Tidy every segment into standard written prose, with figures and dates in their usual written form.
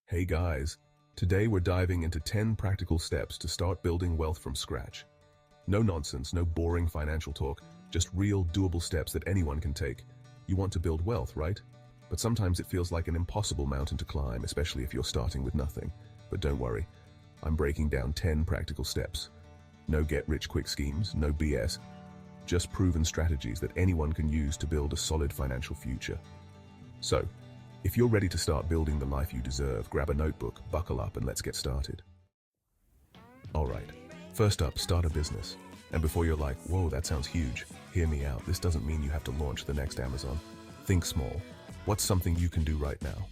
Hey guys, today we're diving into 10 practical steps to start building wealth from scratch. No nonsense, no boring financial talk, just real doable steps that anyone can take. You want to build wealth, right? But sometimes it feels like an impossible mountain to climb, especially if you're starting with nothing. But don't worry, I'm breaking down 10 practical steps. No get-rich-quick schemes, no BS, just proven strategies that anyone can use to build a solid financial future. So, if you're ready to start building the life you deserve, grab a notebook, buckle up, and let's get started. Alright, first up, start a business. And before you're like, whoa, that sounds huge, hear me out. This doesn't mean you have to launch the next Amazon. Think small. What's something you can do right now?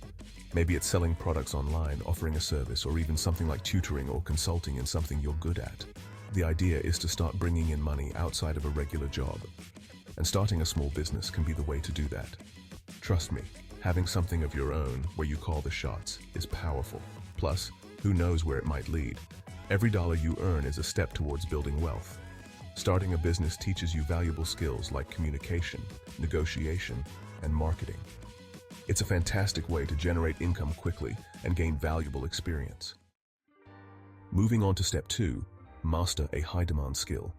Maybe it's selling products online, offering a service, or even something like tutoring or consulting in something you're good at. The idea is to start bringing in money outside of a regular job. And starting a small business can be the way to do that. Trust me, having something of your own, where you call the shots, is powerful. Plus, who knows where it might lead? Every dollar you earn is a step towards building wealth. Starting a business teaches you valuable skills like communication, negotiation, and marketing. It's a fantastic way to generate income quickly and gain valuable experience. Moving on to step 2, master a high-demand skill.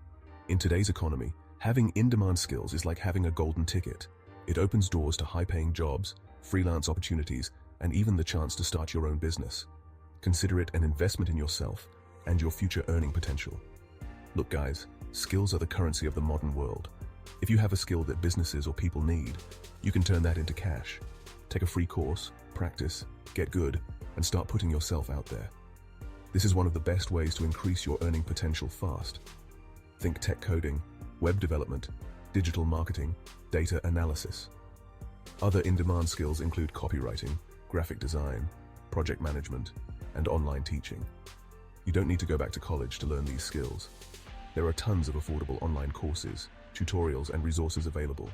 In today's economy, having in-demand skills is like having a golden ticket. It opens doors to high-paying jobs, freelance opportunities, and even the chance to start your own business. Consider it an investment in yourself and your future earning potential. Look guys, skills are the currency of the modern world. If you have a skill that businesses or people need, you can turn that into cash. Take a free course, practice, get good, and start putting yourself out there. This is one of the best ways to increase your earning potential fast. Think tech coding, web development, digital marketing, data analysis. Other in-demand skills include copywriting, graphic design, project management, and online teaching. You don't need to go back to college to learn these skills. There are tons of affordable online courses, tutorials, and resources available.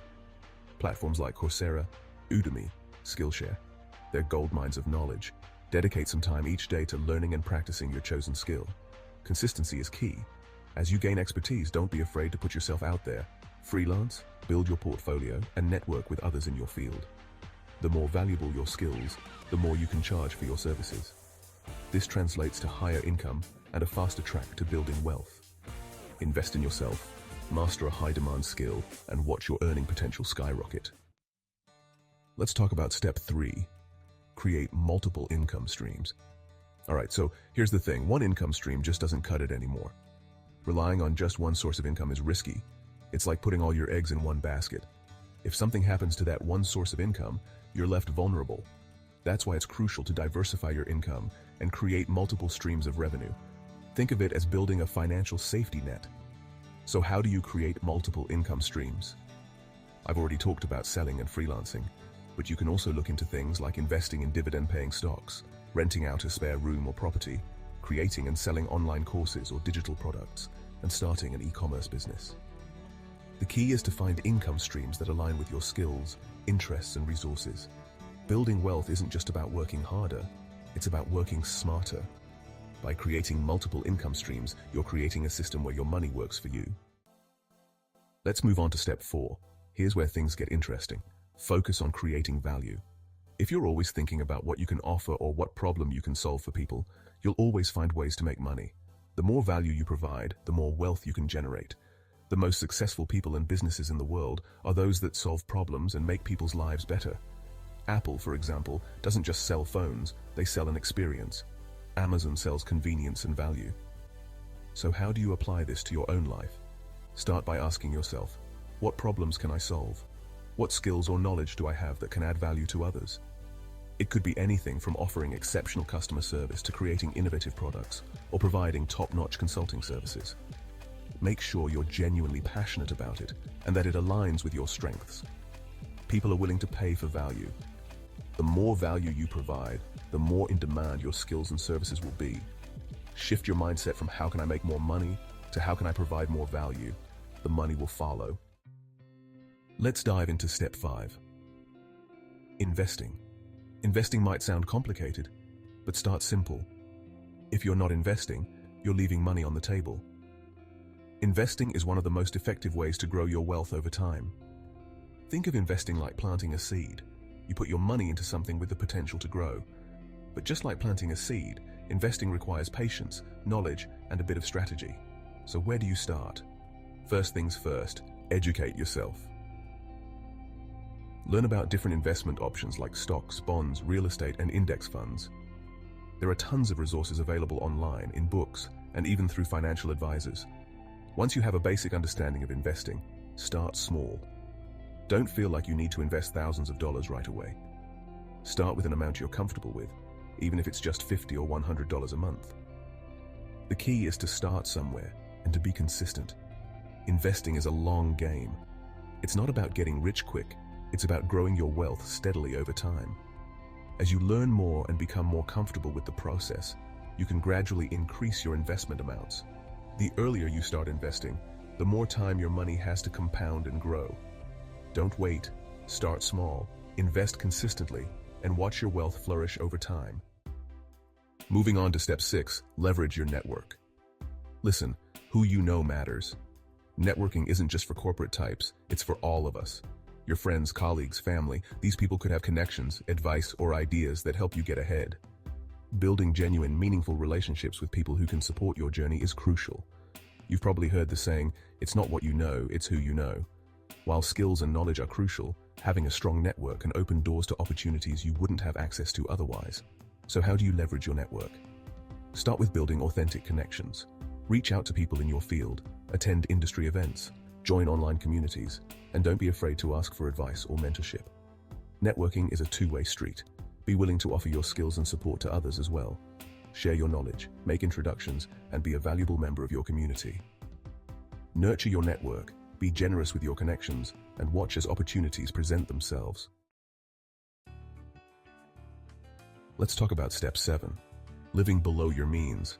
Platforms like Coursera, Udemy, Skillshare, they're gold mines of knowledge. Dedicate some time each day to learning and practicing your chosen skill. Consistency is key. As you gain expertise, don't be afraid to put yourself out there. Freelance, build your portfolio, and network with others in your field. The more valuable your skills, the more you can charge for your services. This translates to higher income and a faster track to building wealth. Invest in yourself, master a high-demand skill, and watch your earning potential skyrocket. Let's talk about step 3. Create multiple income streams. Alright, so here's the thing. One income stream just doesn't cut it anymore. Relying on just one source of income is risky. It's like putting all your eggs in one basket. If something happens to that one source of income, you're left vulnerable. That's why it's crucial to diversify your income and create multiple streams of revenue. Think of it as building a financial safety net. So how do you create multiple income streams? I've already talked about selling and freelancing, but you can also look into things like investing in dividend-paying stocks, renting out a spare room or property, creating and selling online courses or digital products, and starting an e-commerce business. The key is to find income streams that align with your skills, interests, and resources. Building wealth isn't just about working harder, it's about working smarter. By creating multiple income streams, you're creating a system where your money works for you. Let's move on to step 4. Here's where things get interesting. Focus on creating value. If you're always thinking about what you can offer or what problem you can solve for people, you'll always find ways to make money. The more value you provide, the more wealth you can generate. The most successful people and businesses in the world are those that solve problems and make people's lives better. Apple, for example, doesn't just sell phones, they sell an experience. Amazon sells convenience and value. So how do you apply this to your own life? Start by asking yourself, what problems can I solve? What skills or knowledge do I have that can add value to others? It could be anything from offering exceptional customer service to creating innovative products or providing top-notch consulting services. Make sure you're genuinely passionate about it and that it aligns with your strengths. People are willing to pay for value. The more value you provide, the more in demand your skills and services will be. Shift your mindset from how can I make more money to how can I provide more value. The money will follow. Let's dive into step 5. Investing. Investing might sound complicated, but start simple. If you're not investing, you're leaving money on the table. Investing is one of the most effective ways to grow your wealth over time. Think of investing like planting a seed. You put your money into something with the potential to grow. But just like planting a seed, investing requires patience, knowledge, and a bit of strategy. So where do you start? First things first, educate yourself. Learn about different investment options like stocks, bonds, real estate, and index funds. There are tons of resources available online, in books, and even through financial advisors. Once you have a basic understanding of investing, start small. Don't feel like you need to invest thousands of dollars right away. Start with an amount you're comfortable with, even if it's just $50 or $100 a month. The key is to start somewhere and to be consistent. Investing is a long game. It's not about getting rich quick, it's about growing your wealth steadily over time. As you learn more and become more comfortable with the process, you can gradually increase your investment amounts. The earlier you start investing, the more time your money has to compound and grow. Don't wait, start small, invest consistently, and watch your wealth flourish over time. Moving on to step 6, leverage your network. Listen, who you know matters. Networking isn't just for corporate types, it's for all of us. Your friends, colleagues, family, these people could have connections, advice, or ideas that help you get ahead. Building genuine, meaningful relationships with people who can support your journey is crucial. You've probably heard the saying, it's not what you know, it's who you know. While skills and knowledge are crucial, having a strong network can open doors to opportunities you wouldn't have access to otherwise. So how do you leverage your network? Start with building authentic connections. Reach out to people in your field, attend industry events, join online communities, and don't be afraid to ask for advice or mentorship. Networking is a two-way street. Be willing to offer your skills and support to others as well. Share your knowledge, make introductions, and be a valuable member of your community. Nurture your network, be generous with your connections, and watch as opportunities present themselves. Let's talk about step 7, living below your means.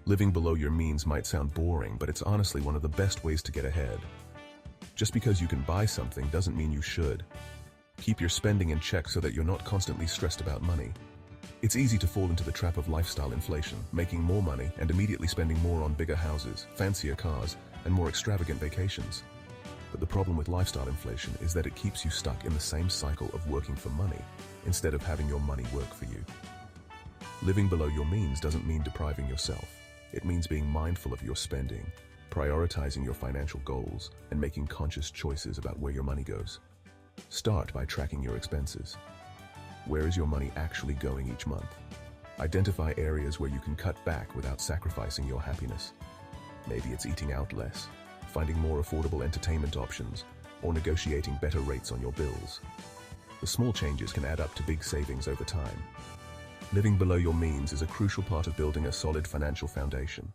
Living below your means might sound boring, but it's honestly one of the best ways to get ahead. Just because you can buy something doesn't mean you should. Keep your spending in check so that you're not constantly stressed about money. It's easy to fall into the trap of lifestyle inflation, making more money and immediately spending more on bigger houses, fancier cars, and more extravagant vacations. But the problem with lifestyle inflation is that it keeps you stuck in the same cycle of working for money, instead of having your money work for you. Living below your means doesn't mean depriving yourself. It means being mindful of your spending, prioritizing your financial goals, and making conscious choices about where your money goes. Start by tracking your expenses. Where is your money actually going each month? Identify areas where you can cut back without sacrificing your happiness. Maybe it's eating out less, finding more affordable entertainment options, or negotiating better rates on your bills. The small changes can add up to big savings over time. Living below your means is a crucial part of building a solid financial foundation.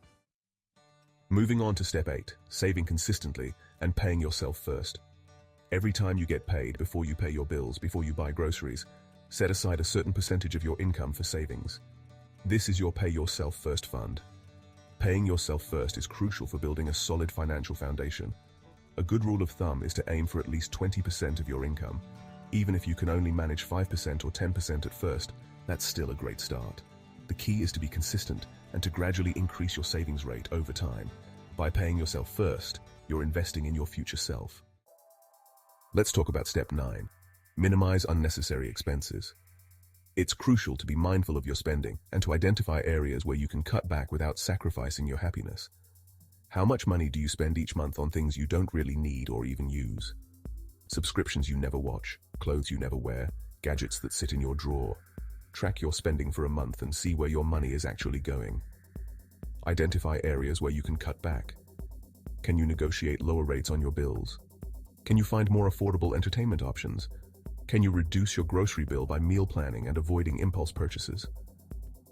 Moving on to step 8, saving consistently and paying yourself first. Every time you get paid, before you pay your bills, before you buy groceries, set aside a certain percentage of your income for savings. This is your pay yourself first fund. Paying yourself first is crucial for building a solid financial foundation. A good rule of thumb is to aim for at least 20% of your income. Even if you can only manage 5% or 10% at first, that's still a great start. The key is to be consistent and to gradually increase your savings rate over time. By paying yourself first, you're investing in your future self. Let's talk about step 9, minimize unnecessary expenses. It's crucial to be mindful of your spending and to identify areas where you can cut back without sacrificing your happiness. How much money do you spend each month on things you don't really need or even use? Subscriptions you never watch, clothes you never wear, gadgets that sit in your drawer. Track your spending for a month and see where your money is actually going. Identify areas where you can cut back. Can you negotiate lower rates on your bills? Can you find more affordable entertainment options? Can you reduce your grocery bill by meal planning and avoiding impulse purchases?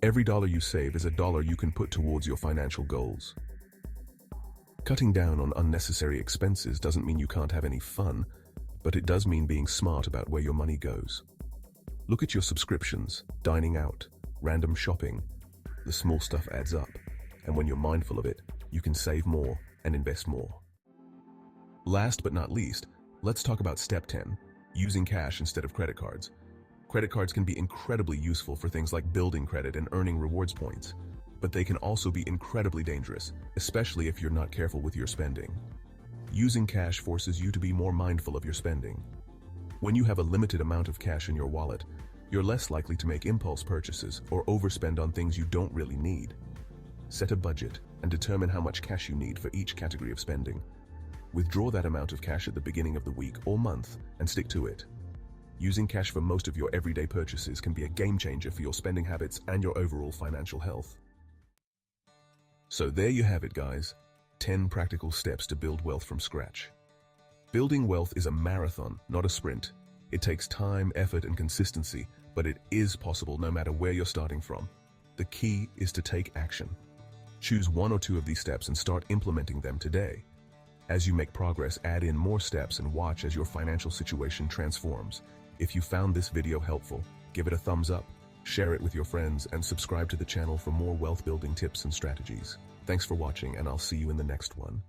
Every dollar you save is a dollar you can put towards your financial goals. Cutting down on unnecessary expenses doesn't mean you can't have any fun, but it does mean being smart about where your money goes. Look at your subscriptions, dining out, random shopping. The small stuff adds up, and when you're mindful of it, you can save more and invest more. Last but not least, let's talk about step 10, using cash instead of credit cards. Credit cards can be incredibly useful for things like building credit and earning rewards points, but they can also be incredibly dangerous, especially if you're not careful with your spending. Using cash forces you to be more mindful of your spending. When you have a limited amount of cash in your wallet, You're less likely to make impulse purchases or overspend on things you don't really need. Set a budget and determine how much cash you need for each category of spending. Withdraw that amount of cash at the beginning of the week or month and stick to it. Using cash for most of your everyday purchases can be a game changer for your spending habits and your overall financial health. So there you have it, guys. 10 practical steps to build wealth from scratch. Building wealth is a marathon, not a sprint. It takes time, effort, and consistency, but it is possible no matter where you're starting from. The key is to take action. Choose one or two of these steps and start implementing them today. As you make progress, add in more steps and watch as your financial situation transforms. If you found this video helpful, give it a thumbs up, share it with your friends, and subscribe to the channel for more wealth building tips and strategies. Thanks for watching, and I'll see you in the next one.